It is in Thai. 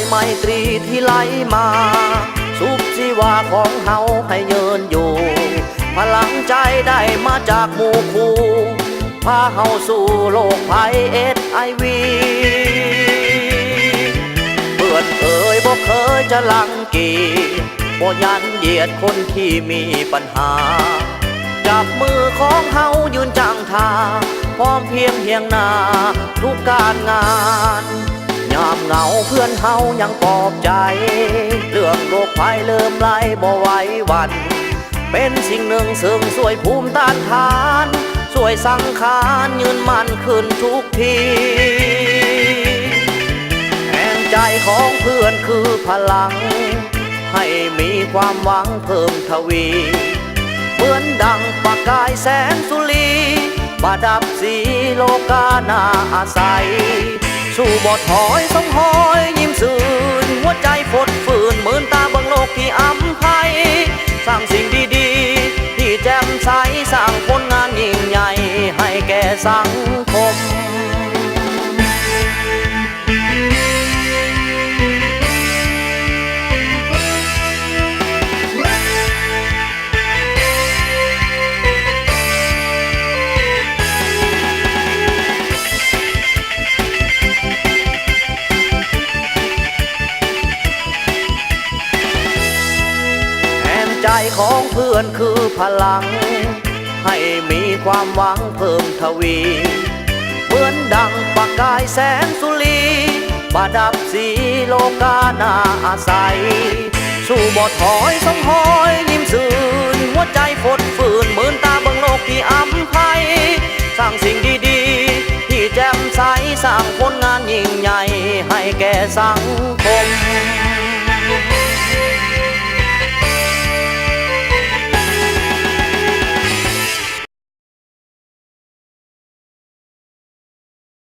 ไมตรีที่ไหลมาสุขชีวาของเฮาให้เยินอยู่พลังใจได้มาจากหมู่คู่พาเฮาสู่โลกภัยHIV เพื่อนเอ่ยบ่เคยจะลังกีบ่ยันเหยียดคนที่มีปัญหาจับมือของเฮายืนจังทาพร้อมเพียงเฮียงหน้าทุกการงานยามเหงาเพื่อนเฮายังปลอบใจเรื่องโรคภัยเริ่มไล่บ่ไหววันเป็นสิ่งหนึ่งซึ่งช่วยภูมิต้านทานช่วยสังขารยืนมั่นขึ้นทุกทีแห่งใจของเพื่อนคือพลังให้มีความหวังเพิ่มทวีเหมือนดังประกายแสงสุรีประดับสีโลกานาอาศัยสู้บ่ถอยสมหอยยิ้มสื่นหัวใจฟดฝืนเหมือนตาเบิ่งโลกที่อำไพสร้างสิ่งดีๆที่แจ่มใสสร้างผลงานยิ่งใหญ่ให้แก่สังคมใจของเพื่อนคือพลังให้มีความหวังเพิ่มทวีเหมือนดังประกายแสงสุรีประดับสีโลกานาอาศัยสู้บ่ถอยสมหอยยิ้มสื่นหัวใจฟดฝืนเหมือนตาเบิ่งโลกที่อำไพสร้างสิ่งดีๆที่แจ่มใสสร้างผลงานยิ่งใหญ่ให้แก่สัง